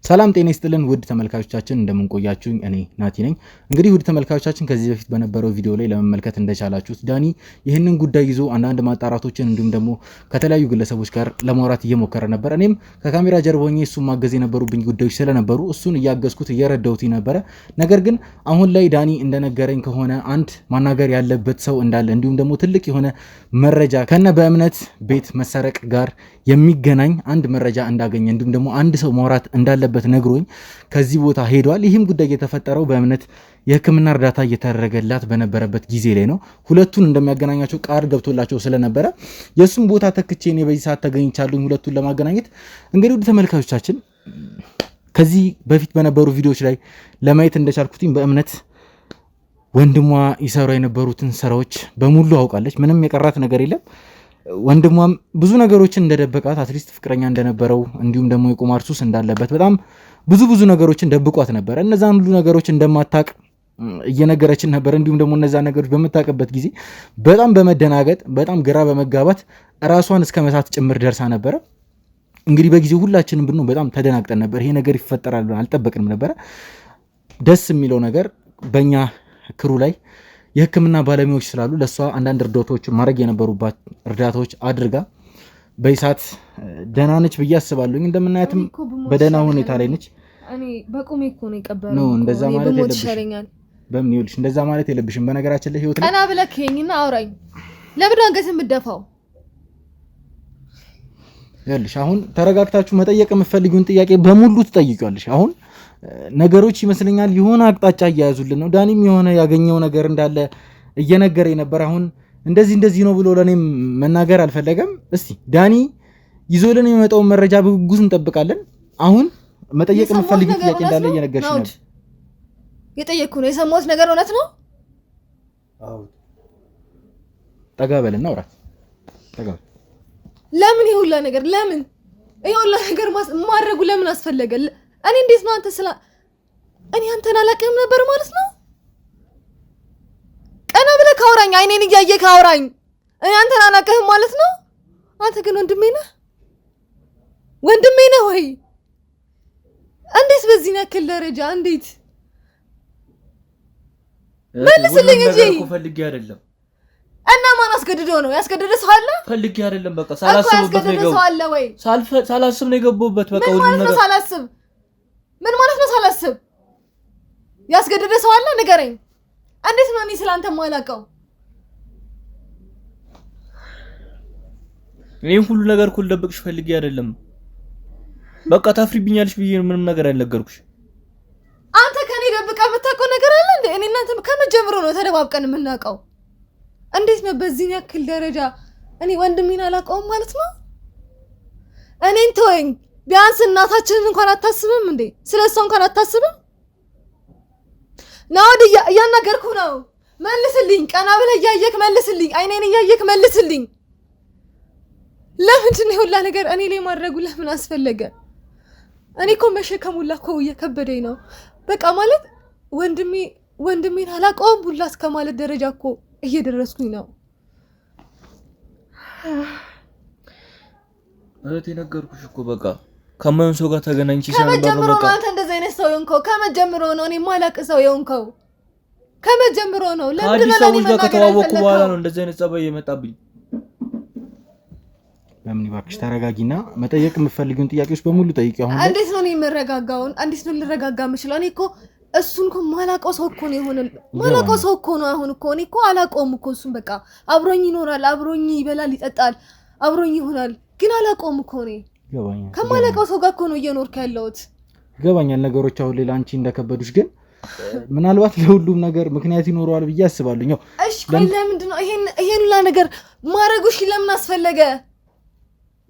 Speaker 3: ሰላም ጤና ይስጥልን ውድ ተመልካቾቻችን፣ እንደምንቆያችሁ እኔ ናቲ ነኝ። እንግዲህ ውድ ተመልካቾቻችን ከዚህ በፊት በነበረው ቪዲዮ ላይ ለመመልከት እንደቻላችሁት ዳኒ ይህንን ጉዳይ ይዞ አንዳንድ ማጣራቶችን እንዲሁም ደግሞ ከተለያዩ ግለሰቦች ጋር ለማውራት እየሞከረ ነበር። እኔም ከካሜራ ጀርባ ሆኜ እሱን ማገዝ የነበሩብኝ ጉዳዮች ስለነበሩ እሱን እያገዝኩት እየረዳሁት ነበረ። ነገር ግን አሁን ላይ ዳኒ እንደነገረኝ ከሆነ አንድ ማናገር ያለበት ሰው እንዳለ እንዲሁም ደግሞ ትልቅ የሆነ መረጃ ከነ በእምነት ቤት መሰረቅ ጋር የሚገናኝ አንድ መረጃ እንዳገኘ እንዲሁም ደግሞ አንድ ሰው ማውራት እንዳለበት ነግሮኝ ከዚህ ቦታ ሄዷል። ይህም ጉዳይ የተፈጠረው በእምነት የሕክምና እርዳታ እየተደረገላት በነበረበት ጊዜ ላይ ነው። ሁለቱን እንደሚያገናኛቸው ቃል ገብቶላቸው ስለነበረ የሱን ቦታ ተክቼ እኔ በዚህ ሰዓት ተገኝቻለሁ ሁለቱን ለማገናኘት። እንግዲህ ወደ ተመልካቾቻችን ከዚህ በፊት በነበሩ ቪዲዮዎች ላይ ለማየት እንደቻልኩትኝ በእምነት ወንድሟ ይሰሩ የነበሩትን ስራዎች በሙሉ አውቃለች። ምንም የቀራት ነገር የለም። ወንድሟም ብዙ ነገሮችን እንደደበቃት አትሊስት ፍቅረኛ እንደነበረው እንዲሁም ደግሞ የቁማር ሱስ እንዳለበት በጣም ብዙ ነገሮችን ደብቋት ነበር። እነዛን ሁሉ ነገሮች እንደማታቅ እየነገረችን ነበር። እንዲሁም ደግሞ እነዛን ነገሮች በምታውቅበት ጊዜ በጣም በመደናገጥ በጣም ግራ በመጋባት ራሷን እስከ መሳት ጭምር ደርሳ ነበረ። እንግዲህ በጊዜው ሁላችንም ብንሆን በጣም ተደናግጠን ነበር። ይሄ ነገር ይፈጠራል ብለን አልጠበቅንም ነበረ። ደስ የሚለው ነገር በእኛ ክሩ ላይ የሕክምና ባለሙያዎች ስላሉ ለሷ አንዳንድ እርዳታዎች ማድረግ የነበሩባት እርዳታዎች አድርጋ በይሳት ደህና ነች ብዬ አስባለሁ። እንደምናያትም በደህና ሁኔታ ላይ ነች።
Speaker 2: እኔ በቁሜ እኮ ነው የቀበረው
Speaker 3: ነው። እንደዛ ማለት የለብሽም። በምን ይኸውልሽ፣ እንደዛ ማለት የለብሽም። በነገራችን ላይ ህይወት
Speaker 2: ቀና ብለህ ከኝና አውራኝ። ለምን አንገት የምትደፋው?
Speaker 3: ይኸውልሽ አሁን ተረጋግታችሁ መጠየቅ የምትፈልጊውን ጥያቄ በሙሉ ትጠይቂዋለሽ። አሁን ነገሮች ይመስለኛል የሆነ አቅጣጫ እያያዙልን ነው። ዳኒም የሆነ ያገኘው ነገር እንዳለ እየነገረኝ ነበር። አሁን እንደዚህ ነው ብሎ ለኔም መናገር አልፈለገም። እስቲ ዳኒ ይዞልን የሚመጣውን መረጃ በጉጉት እንጠብቃለን። አሁን መጠየቅ የምትፈልጊው ጥያቄ እንዳለ እየነገርሽ ነው።
Speaker 2: የጠየቅኩ ነው። የሰማሁት ነገር እውነት ነው?
Speaker 3: አዎ። ጠጋ በልና አውራት። ጠጋ በል።
Speaker 2: ለምን ይሁላ ነገር ማድረጉ ለምን አስፈለገ? እኔ እንዴት ነው እኔ አንተን አላውቅም ነበር ማለት ነው? ቀና ብለህ ካውራኝ፣ አይኔን እያየህ ካውራኝ። እኔ አንተን አላውቅም ማለት ነው? አንተ ግን ወንድሜ ነህ ወይ? እንዴት በዚህ ያክል ደረጃ እንዴት? መልስልኝ እንጂ
Speaker 4: ፈልጌ አይደለም።
Speaker 2: እና ማን አስገድዶ ነው? ያስገደደ ሰው አለ?
Speaker 4: ፈልጌ አይደለም። በቃ ሳላስብበት ነው የገባሁት። ሳላስብ ነው የገባሁበት። በቃ ሁሉ ነገር
Speaker 2: ሳላስብ ምን ማለት ነው? ሳላስብ ያስገደደ ሰው አለ? ንገረኝ። እንዴት ነው እኔ ስላንተ የማላውቀው?
Speaker 4: እኔም ሁሉ ነገር እኮ ልደብቅሽ ፈልጌ አይደለም። በቃ ታፍሪብኛለሽ ብዬ ምንም ነገር አልነገርኩሽ።
Speaker 2: አንተ ከኔ ደብቀህ የምታውቀው ነገር አለ እንዴ? እኔ እናንተ ከመጀመሩ ነው ተደባብቀን የምናውቀው። እንዴት ነው በዚህ ያክል ደረጃ እኔ ወንድሜን አላውቀውም ማለት ነው? እኔን ተወኝ። ቢያንስ እናታችንን እንኳን አታስብም እንዴ? ስለሷ እንኳን አታስብም? ናውድ እያናገርኩ ነው። መልስልኝ። ቀና ብለህ እያየክ መልስልኝ። አይኔን እያየክ መልስልኝ። ለምንድን ነው ሁላ ነገር እኔ ላይ ማድረጉ ለምን አስፈለገ? እኔ እኮ መሸከሙላ እኮ እየከበደኝ ነው። በቃ ማለት ወንድሜን አላውቀውም ሁላ እስከ ማለት ደረጃ እኮ እየደረስኩኝ ነው።
Speaker 4: እህቴ ነገርኩሽ እኮ በቃ ከማን ሰው ጋር ተገናኝቼ
Speaker 2: ከመጀመሩ ነው አንተ እንደዚህ አይነት ሰው የሆንከው። ከመጀመሩ ነው እኔ ማላቅ ሰው የሆንከው። ከመጀመሩ ነው።
Speaker 4: ለምን ሰዎች ጋር ከተዋወቁ በኋላ ነው እንደዚህ አይነት ጸባይ የመጣብኝ?
Speaker 3: ለምን ይባክሽ ተረጋጊና መጠየቅ የምትፈልጊውን ጥያቄዎች በሙሉ ጠይቂ። አሁን
Speaker 2: እንዴት ነው የምረጋጋው? እንዴት ነው ልረጋጋ የምችለው? እኔ እኮ እሱን እኮ ማላውቀው ሰው እኮ ነው የሆነ ማላውቀው ሰው እኮ ነው። አሁን እኮ እኔ እኮ አላውቀውም እኮ እሱን በቃ አብሮኝ ይኖራል፣ አብሮኝ ይበላል፣ ይጠጣል፣ አብሮኝ ይሆናል፣ ግን አላውቀውም እኮ እኔ ከማላውቀው ሰው ጋር እኮ ነው እየኖርኩ ያለሁት።
Speaker 3: ይገባኛል ነገሮች አሁን ሌላ አንቺ እንደከበዱሽ፣ ግን ምናልባት ለሁሉም ነገር ምክንያት ይኖረዋል ብዬ አስባለሁ። ነው
Speaker 2: እሺ፣ ለምንድን ነው ይሄን ሁላ ነገር ማድረጉሽ? ለምን አስፈለገ?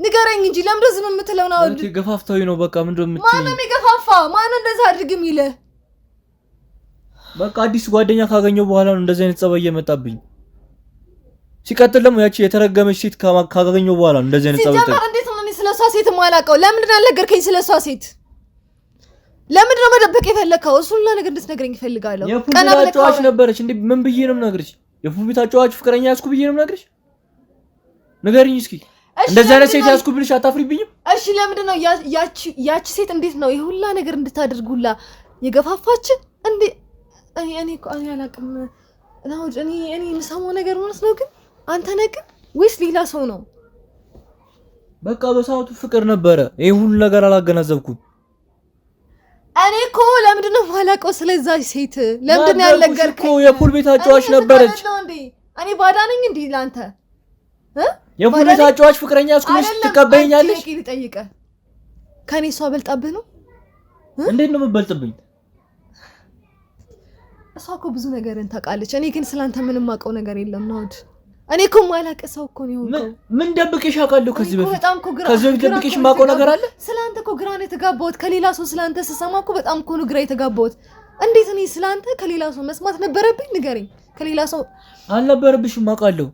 Speaker 2: ንገረኝ እንጂ ለምን ዝም የምትለው ነው?
Speaker 4: አንቺ ገፋፍታዊ ነው በቃ። ምንድነው የምትይኝ?
Speaker 2: ማንም ይገፋፋ? ማን እንደዛ አድርግም ይለ?
Speaker 4: በቃ አዲስ ጓደኛ ካገኘው በኋላ ነው እንደዚህ አይነት ጸባይ የመጣብኝ። ሲቀጥል ደግሞ ያቺ የተረገመች ሴት ካገኘው በኋላ ነው እንደዚህ አይነት ጸባይ።
Speaker 2: ሲጀመር እንዴት ነው እኔ ስለሷ ሴት የማላውቀው? ለምንድን ነው ያልነገርከኝ ስለሷ ሴት? ለምንድን ነው መደበቅ የፈለከው? እሱን ነገር እንድትነግረኝ እፈልጋለሁ።
Speaker 4: ቀና ብለሽ ነበረች እንዴ? ምን ብዬ ነው የምነግርሽ? የፉቢታ ጨዋች ፍቅረኛ ያዝኩ ብዬ ነው የምነግርሽ? ንገሪኝ እስኪ። እንደዛ አይነት ሴት ያዝኩ ብልሽ አታፍሪብኝም?
Speaker 2: እሺ ለምንድን ነው ያቺ ሴት እንዴት ነው የሁላ ነገር እንድታደርጉላ የገፋፋች እንዴ? እኔ አላውቅም ነው እኔ የምሰማው ነገር ማለት ነው። ግን አንተ ነህ ግን ወይስ ሌላ ሰው ነው?
Speaker 4: በቃ በሰዓቱ ፍቅር ነበረ። ይሄ ሁሉ ነገር አላገናዘብኩም።
Speaker 2: እኔ እኮ ለምንድን ነው የማላውቀው ስለዛ ሴት? ለምንድን ነው ያልነገርከኝ?
Speaker 4: የፑል ቤት አጫዋች ነበረች።
Speaker 2: እኔ ባዳ ነኝ እንዴ ላንተ?
Speaker 4: የፑል ቤት አጫዋች ፍቅረኛ እስኩልሽ ትቀበይኛለሽ?
Speaker 2: እሺ ልጠይቅህ፣ ከኔ እሷ በልጣብህ ነው?
Speaker 4: እንዴት ነው የምትበልጥብኝ?
Speaker 2: እሷ እኮ ብዙ ነገርን ታውቃለች። እኔ ግን ስላንተ ምንም አውቀው ነገር የለም ነው። እኔ እኮ ማላውቅ ሰው እኮ ነው የሆንከው።
Speaker 4: ምን ደብቄሽ አውቃለሁ? ከዚህ በፊት ደብቄሽ
Speaker 2: የማውቀው ነገር አለ? ስላንተ እኮ ግራ ነው የተጋባሁት። ከሌላ ሰው ስላንተ ስሰማ እኮ በጣም እኮ ነው ግራ የተጋባሁት። እንዴት እኔ ስላንተ ከሌላ ሰው መስማት ነበረብኝ? ንገረኝ። ከሌላ ሰው
Speaker 4: አልነበረብሽም አውቃለሁ።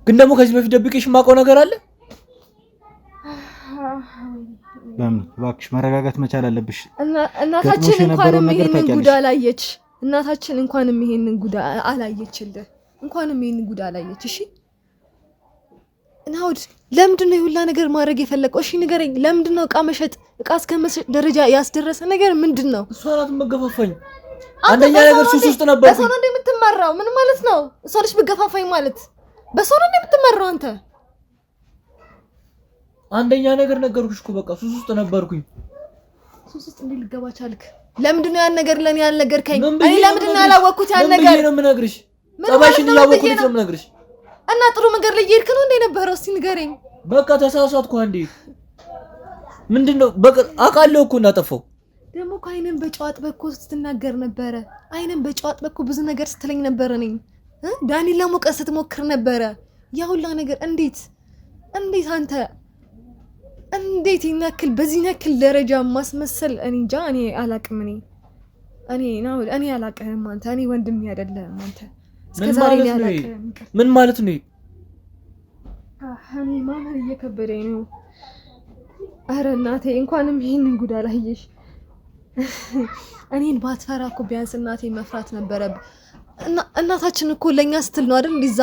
Speaker 4: ግን ደግሞ ከዚህ በፊት ደብቄሽ የማውቀው ነገር አለ?
Speaker 3: በምን እባክሽ መረጋጋት መቻል አለብሽ።
Speaker 2: እናታችን እንኳንም ይሄንን ጉዳ አላየች። እናታችን እንኳንም ይሄንን ጉዳ አላየችልህ። እንኳንም ይሄንን ጉዳ አላየች። እሺ ናውድ ለምንድን ነው የሁላ ነገር ማድረግ የፈለቀው? እሺ ንገረኝ። ለምንድን ነው እቃ መሸጥ እቃ እስከመሸጥ ደረጃ ያስደረሰ ነገር ምንድን ነው?
Speaker 4: እሷ ናት የምትገፋፋኝ። አንደኛ ነገር ሱስ ውስጥ ነበር።
Speaker 2: በሰው ነው እንደምትመራው። ምን ማለት ነው? እሷ ልጅ ብትገፋፋኝ ማለት በሰው ነው እንደምትመራው አንተ።
Speaker 4: አንደኛ ነገር ነገርኩሽ እኮ በቃ ሱስ ውስጥ ነበርኩኝ።
Speaker 2: ሱስ ውስጥ እንዴት ልገባ ቻልክ? ለምንድን ነው ያን ነገር ለኔ ያልነገርከኝ? እኔ ለምንድን ነው ያላወቅኩት ያን ነገር?
Speaker 4: ምን ነው የምነግርሽ? ጸባይሽን እያወቅኩት ነው የምነግርሽ።
Speaker 2: እና ጥሩ መንገድ ላይ እየሄድክ ነው እንዴ ነበረው? እስቲ ንገረኝ።
Speaker 4: በቃ ተሳሳትኩ አንዴ። ምንድነው በቃ አውቃለሁ እኮ እንዳጠፋው።
Speaker 2: ደግሞ ከአይነን በጨዋጥ በኮ ስትናገር ነበረ። አይነን በጨዋጥ በኮ ብዙ ነገር ስትለኝ ነበረ። ነኝ ዳኒን ለሞቀስ ስትሞክር ነበረ። ያ ሁላ ነገር እንዴት አንተ እንዴት ይናክል በዚህ ያክል ደረጃ ማስመሰል? እኔ እንጃ። እኔ አላቅም። እኔ አላቅም። አንተ እኔ ወንድም አይደለም አንተ። እስከዛሬ እኔ አላቅም።
Speaker 4: ምን ማለት ነው?
Speaker 2: እኔ ማመን እየከበደኝ ነው። አረ እናቴ እንኳንም ይሄንን ጉዳ ላየሽ። እኔን ባትፈራ እኮ ቢያንስ እናቴ መፍራት ነበረብህ። እናታችን እኮ ለኛ ስትል ነው አይደል እንደዛ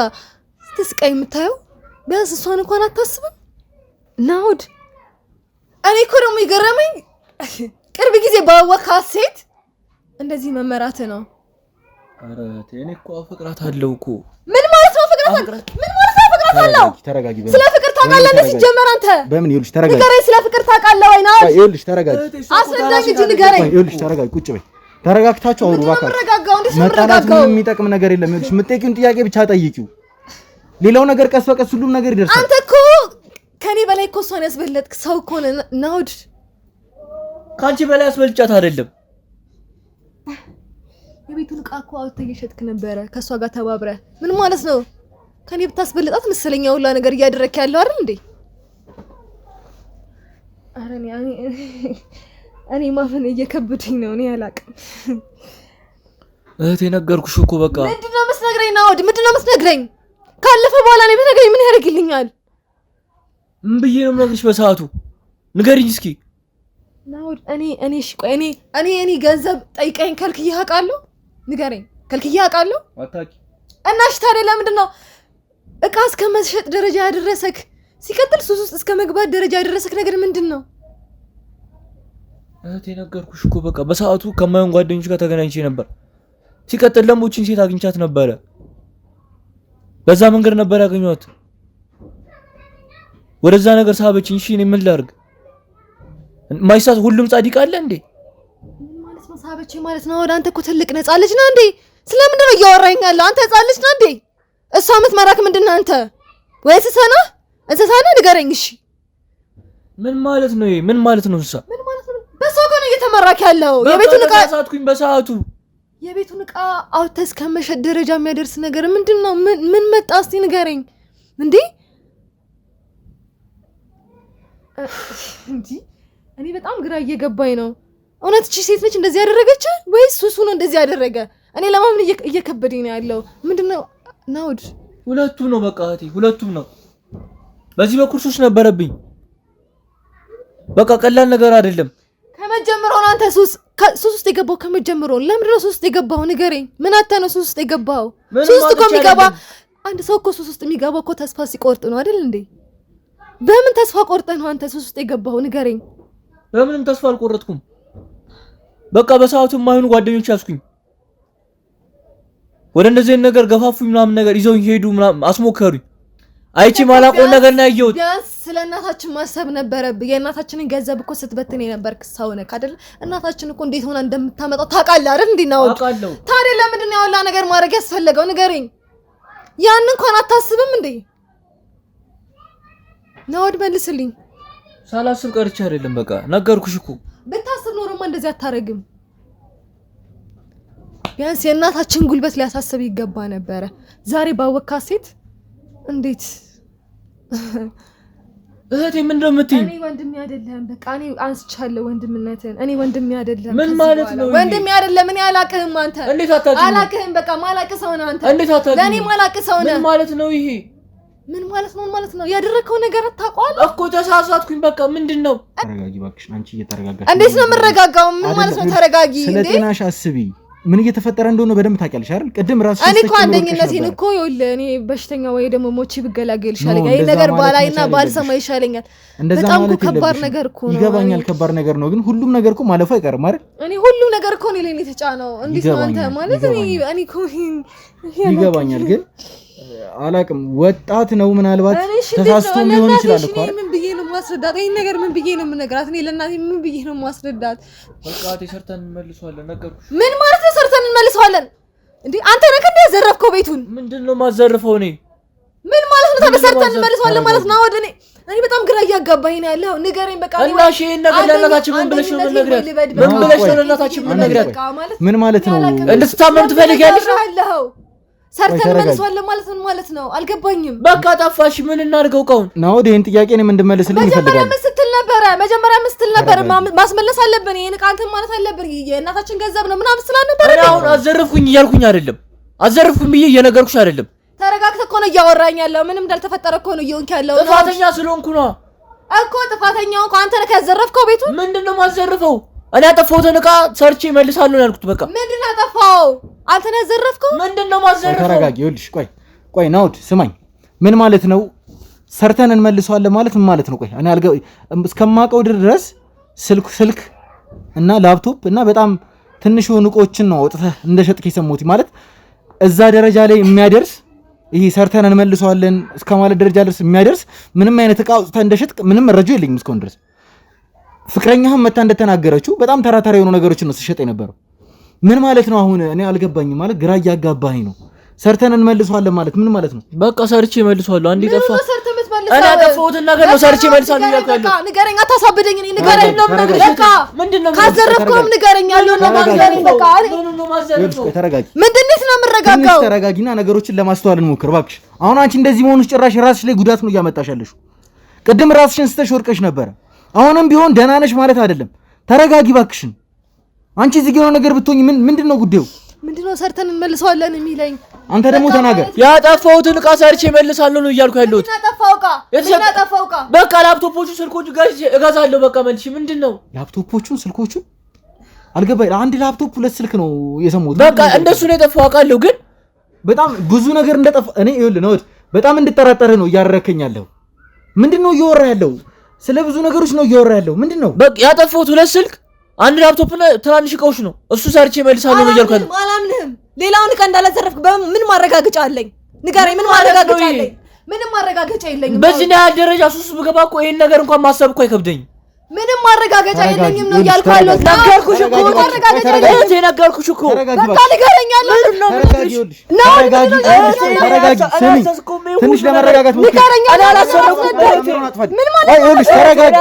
Speaker 2: ስትስቃይ የምታየው? ቢያንስ እሷን እንኳን አታስብም? ናውድ እኔ እኮ ደግሞ ይገረመኝ ቅርብ ጊዜ ባወካት ሴት እንደዚህ መመራት ነው።
Speaker 4: አረ እኔ እኮ አፈቅራታለሁ እኮ።
Speaker 2: ምን ማለት ነው አፈቅራታለሁ? ምን ማለት ነው አፈቅራታለሁ?
Speaker 3: ተረጋጊ።
Speaker 2: ስለ ፍቅር ታውቃለህ እንዴ ሲጀመር አንተ?
Speaker 3: በምን ይኸውልሽ፣ ተረጋጊ።
Speaker 2: ንገረኝ፣ ስለ ፍቅር ታውቃለህ ወይ? ናውድ
Speaker 3: ይኸውልሽ፣ ተረጋጊ።
Speaker 2: አስረዳኝ እንጂ ንገረኝ።
Speaker 3: ይኸውልሽ፣ ተረጋጊ። ቁጭ በይ። ተረጋግታችሁ አውሩ እባክህ። መጣላት ምንም የሚጠቅም ነገር የለም። ይኸውልሽ፣ የምትጠይቂውን ጥያቄ ብቻ ጠይቂው። ሌላው ነገር ቀስ በቀስ ሁሉም ነገር ይደርሳል።
Speaker 2: አንተ እኮ ከኔ በላይ እኮ እሷን ያስበለጥክ ሰው እኮ ነህ ናውድ።
Speaker 4: ካንቺ በላይ ያስበልጫት አይደለም።
Speaker 2: የቤቱን ዕቃ እኮ አውጥተህ እየሸጥክ ነበረ ከእሷ ጋር ተባብረህ። ምን ማለት ነው? ከኔ ብታስበልጣት መሰለኝ ሁላ ነገር እያደረክ ያለው አይደል እንዴ? አረ እኔ ማመን እየከበደኝ ነው። እኔ አላቅም።
Speaker 4: እህቴ ነገርኩሽ እኮ በቃ።
Speaker 2: ምንድነው የምትነግረኝ ናውድ? ምንድነው የምትነግረኝ? ካለፈ በኋላ ነው የምትነግረኝ? ምን ያደርግልኛል?
Speaker 4: ምን ብዬ ነው የምነግርሽ በሰዓቱ? ንገሪኝ እስኪ
Speaker 2: ናውድ። እሺ ቆይ እኔ ገንዘብ ጠይቀኝ ከልክዬ አውቃለሁ? ንገረኝ። ከልክዬ አውቃለሁ?
Speaker 4: አታውቂ።
Speaker 2: እና እሺ ታዲያ ለምንድን ነው እቃ እስከ መሸጥ ደረጃ ያደረሰክ? ሲቀጥል ሱስ ውስጥ እስከ መግባት ደረጃ ያደረሰክ ነገር ምንድን ነው?
Speaker 4: እህቴ ነገርኩሽ እኮ በቃ። በሰዓቱ ከማይሆን ጓደኞች ጋር ተገናኝቼ ነበር። ሲቀጥል ደግሞ እቺን ሴት አግኝቻት ነበረ። በዛ መንገድ ነበር ያገኘኋት። ወደዛ ነገር ሳበችኝ። እሺ እኔ ምን ላድርግ? ማይሳት ሁሉም ጻድቅ አለ እንዴ?
Speaker 2: ማለት ነው ሳበችኝ ማለት ነው። ወደ አንተ እኮ ትልቅ ነፃ ልጅ ነህ እንዴ? ስለምንድን ነው እያወራኝ ያለው? አንተ ህፃን ልጅ ነህ እንዴ? እሷ የምትመራክ ምንድን ነህ አንተ? ወይስ እንስሳ ነህ? ንገረኝ እሺ።
Speaker 4: ምን ማለት ነው ይሄ? ምን ማለት ነው?
Speaker 2: ምን ማለት ነው? በሰው እኮ ነው እየተመራክ ያለው።
Speaker 4: የቤቱን ዕቃ ሳትኩኝ በሰዓቱ
Speaker 2: የቤቱን ዕቃ አውጥተህ እስከመሸጥ ደረጃ የሚያደርስ ነገር ምንድን ነው? ምን መጣ? እስቲ ንገረኝ እንዴ። እንዴ እኔ በጣም ግራ እየገባኝ ነው። እውነት እቺ ሴት ነች እንደዚህ ያደረገች ወይስ ሱሱ ነው እንደዚህ ያደረገ? እኔ ለማመን እየከበደኝ ነው ያለው። ምንድነው ናውድ?
Speaker 4: ሁለቱም ነው በቃ እህቴ፣ ሁለቱም ነው። በዚህ በኩል ሱስ ነበረብኝ። በቃ ቀላል ነገር አይደለም።
Speaker 2: ከመጀመሪያው ነው አንተ ሱስ ውስጥ የገባው። ከመጀመሪያው ለምንድን ነው ሱስ ውስጥ የገባው? ንገረኝ። ምን አተህ ነው ሱስ ውስጥ የገባው? ሱስ ውስጥ እኮ የሚገባ አንድ ሰው እኮ ሱስ ውስጥ የሚገባው እኮ ተስፋ ሲቆርጥ ነው አይደል እንዴ? በምን ተስፋ ቆርጠህ ነው አንተ ሱስ ውስጥ የገባው? ንገረኝ።
Speaker 4: በምንም ተስፋ አልቆረጥኩም። በቃ በሰዓቱ የማይሆኑ ጓደኞች ያዝኩኝ። ወደ እንደዚህ ነገር ገፋፉኝ፣ ምናምን ነገር ይዘውኝ ሄዱ፣ ምናምን አስሞከሩኝ። አይቺ ማላቆን ነገር ነው ያየሁት።
Speaker 2: ቢያንስ ስለ እናታችን ማሰብ ነበረብህ። የእናታችንን ገንዘብ እኮ ስትበትን የነበርክ ሰው ነህ አይደል? እናታችን እኮ እንዴት ሆና እንደምታመጣው ታውቃለህ አይደል? እንዴ ነው ታዲያ ለምንድን ነው ያላ ነገር ማድረግ ያስፈለገው? ንገረኝ። ያን እንኳን አታስብም እንዴ? ናውድ መልስልኝ።
Speaker 4: ሳላስብ ቀርቼ አይደለም። በቃ ነገርኩሽ እኮ።
Speaker 2: ብታስብ ኖሮማ እንደዚህ አታረግም። ቢያንስ የእናታችን ጉልበት ሊያሳስብ ይገባ ነበረ። ዛሬ ባወካ ሴት እንዴት
Speaker 4: እህቴ ምንድነው የምትይኝ?
Speaker 2: እኔ ወንድሜ አይደለም። በቃ እኔ አንስቻለሁ ወንድምነትን። እኔ ወንድሜ አይደለም።
Speaker 4: ምን ማለት ነው?
Speaker 2: ወንድሜ አይደለም። እኔ አላቅህም። አንተ
Speaker 4: እንዴት አታውቂም?
Speaker 2: አላቅህም። በቃ ማላቅ ሰው ነህ አንተ።
Speaker 4: እንዴት አታውቂም?
Speaker 2: ለኔ ማላቅ ሰው ነህ።
Speaker 4: ምን ማለት ነው ይሄ?
Speaker 2: ምን ማለት ነው? ማለት ነው ያደረከው ነገር ታውቀዋለህ
Speaker 4: እኮ። ተሳሳትኩኝ። በቃ ምንድነው?
Speaker 3: ተረጋጊ እባክሽ። አንቺ እየተረጋጋሽ
Speaker 2: እንዴት ነው የምረጋጋው? ምን ማለት ነው ተረጋጊ?
Speaker 3: ስለ ጤናሽ አስቢ። ምን እየተፈጠረ እንደሆነ በደንብ ታውቂያለሽ አይደል? ቅድም ራስሽ
Speaker 2: እኔ እኮ አንደኝነቴን እኮ ይኸውልህ፣ እኔ በሽተኛ ወይ ደግሞ ሞቼ ብገላገል ይሻለኛል። ይሄ ነገር ባላይና ባልሰማ ይሻለኛል። በጣም እኮ ከባድ ነገር እኮ ነው።
Speaker 3: ይገባኛል፣ ከባድ ነገር ነው። ግን ሁሉም ነገር እኮ ማለፉ አይቀርም አይደል?
Speaker 2: እኔ ሁሉም ነገር እኮ ነው ለኔ የተጫነው። እንዴት ነው አንተ ማለት እኔ እኮ
Speaker 3: ይገባኛል። ግን አላቅም፣ ወጣት ነው። ምናልባት ተሳስቶ ሊሆን ይችላል እኮ አይደል?
Speaker 2: ምን ብዬ ነው ማስረዳት? ይሄን ነገር ምን ብዬ ነው የምነግራት? እኔ ለእናቴ ምን ብዬ ነው ማስረዳት?
Speaker 4: በቃ ሰርተን እንመልሰዋለን። ነገርኩሽ።
Speaker 2: ምን ማለት ነው ሰርተን እንመልሰዋለን? እንዴ አንተ ነህ እንዴ ያዘረፍከው ቤቱን?
Speaker 4: ምንድነው ማዘርፈው? እኔ
Speaker 2: ምን ማለት ነው ታዲያ ሰርተን እንመልሰዋለን ማለት ነው? ወደ እኔ በጣም ግራ እያጋባኝ ነው ያለው። ንገረኝ በቃ።
Speaker 4: እና እሺ ይሄን ነገር ለእናታችን ምን ብለሽ ነው የምንነግራት? ምን ብለሽ ነው ለእናታችን የምንነግራት?
Speaker 3: ምን ማለት ነው?
Speaker 4: እንድትታመም ትፈልጊያለሽ?
Speaker 2: ሰርተን እንመልሰዋለን ማለት ነው። አልገባኝም።
Speaker 4: በቃ ጠፋሽ። ምን እናድርገው? እቃውን
Speaker 3: ናውድ ይሄን ጥያቄ እኔም እንድመልስልኝ ይፈልጋል።
Speaker 2: መጀመሪያ ስትል ነበር ማስመለስ አለብን። ይሄን ዕቃ እንትን ማለት አለብን። የእናታችን ገንዘብ ነው ምናምን ስላልነበረ
Speaker 4: አሁን አዘርፍኩኝ እያልኩኝ አይደለም። አዘርፍኩኝ ብዬ እየነገርኩሽ አይደለም።
Speaker 2: ተረጋግተህ እኮ ነው እያወራኝ ያለው። ምንም እንዳልተፈጠረ እኮ ነው እየሆንክ ያለው።
Speaker 4: ጥፋተኛ ስለሆንኩ ነው
Speaker 2: እኮ። ጥፋተኛው እኮ አንተ ነህ ያዘረፍከው ቤቱን።
Speaker 4: ምንድነው ማዘርፈው? እኔ ያጠፋሁትን ዕቃ ሰርቼ እመልሳለሁ ያልኩት። በቃ
Speaker 2: ምንድነው ያጠፋው? አንተ ነህ ያዘረፍከው።
Speaker 4: ምንድነው ማዘርፈው?
Speaker 3: ተረጋጊ። ይኸውልሽ ቆይ ናውድ ስማኝ። ምን ማለት ነው ሰርተን እንመልሰዋለን ማለት ምን ማለት ነው? ቆይ እኔ እስከማውቀው ድረስ ስልክ እና ላፕቶፕ እና በጣም ትንሽ የሆኑ ዕቃዎችን ነው አውጥተህ እንደሸጥክ የሰማሁት። ማለት እዛ ደረጃ ላይ የሚያደርስ ይሄ ሰርተን እንመልሰዋለን እስከማለት ደረጃ ድረስ የሚያደርስ ምንም አይነት ዕቃ አውጥተህ እንደሸጥክ ምንም መረጃ የለኝም እስካሁን ድረስ። ፍቅረኛህም መታ እንደተናገረችው በጣም ተራታሪ የሆኑ ነገሮችን ነው ስትሸጥ የነበረው። ምን ማለት ነው አሁን? እኔ አልገባኝም። ማለት ግራ እያጋባኝ ነው። ሰርተን እንመልሰዋለን ማለት ምን ማለት ነው?
Speaker 4: በቃ ሰርቼ እመልሰዋለሁ። አንዴ ጠፋ። እኔ ያጠፋሁትን ነገር ነው ሰርቼ እመልሳለሁ እያልኩ ያለው።
Speaker 2: ንገረኝ፣ አታሳብደኝ። እኔ ንገረኝ ነው የምነግርህ። በቃ
Speaker 4: ምንድነው
Speaker 2: ካዘረፍከውም ንገረኝ። ያለውን ነው ንገረኝ። በቃ
Speaker 3: ተረጋጊ።
Speaker 2: ምንድነው ነው የምረጋጋው?
Speaker 3: ተረጋጊና ነገሮችን ለማስተዋል እንሞክር እባክሽ። አሁን አንቺ እንደዚህ መሆንሽ ጭራሽ ራስሽ ላይ ጉዳት ነው እያመጣሽ ያለሽው። ቅድም ራስሽን ስተሽ ወርቀሽ ነበረ። አሁንም ቢሆን ደህና ነሽ ማለት አይደለም። ተረጋጊ እባክሽን። አንቺ እዚህ የሆነ ነገር ብትሆኝ ምንድነው ጉዳዩ?
Speaker 2: ምንድነው ሰርተን እንመልሰዋለን የሚለኝ?
Speaker 3: አንተ ደግሞ ተናገር።
Speaker 4: ያጠፋሁትን ዕቃ ሰርቼ እመልሳለሁ ነው እያልኩ ያለሁት።
Speaker 2: ያጠፋው ዕቃ
Speaker 4: በቃ ላፕቶፖቹ፣ ስልኮቹ ጋር እገዛለሁ። በቃ መልሽ። ምንድነው
Speaker 3: ላፕቶፖቹን፣ ስልኮቹን አልገባኝ። አንድ ላፕቶፕ ሁለት ስልክ ነው የሰማሁት።
Speaker 4: በቃ እንደሱ ነው የጠፋው አውቃለሁ። ግን
Speaker 3: በጣም ብዙ ነገር እንደጠፋ እኔ ይኸውልህ ነው በጣም እንድጠራጠርህ ነው እያደረከኝ ያለው። ምንድነው እያወራ ያለው? ስለ ብዙ ነገሮች ነው እያወራ ያለው። ምንድነው?
Speaker 4: በቃ ያጠፋሁት ሁለት ስልክ፣ አንድ ላፕቶፕ እና ትናንሽ ዕቃዎች ነው። እሱ ሰርቼ እመልሳለሁ ነው እያልኩ ያለው።
Speaker 2: አላምንህም። ሌላውን እቃ እንዳላዘረፍክ ምን ማረጋገጫ አለኝ? ንገረኝ። ምን ማረጋገጫ አለኝ? ምንም ማረጋገጫ የለኝም።
Speaker 4: በዚህ ያህል ደረጃ ሱስ ብገባ እኮ ይሄን ነገር እንኳን ማሰብ እኮ አይከብደኝም።
Speaker 2: ምንም ማረጋገጫ የለኝም ነው ያልኩህ ያለው። ነገርኩሽ እኮ ማረጋገጫ የለኝም። ነገርኩሽ እኮ በቃ ንገረኝ ያለው ነው።
Speaker 3: ተረጋጊ። ትንሽ ለመረጋጋት
Speaker 2: ንገረኝ። አላሰረኩም። ምን ማለት ነው?
Speaker 3: ተረጋጊ።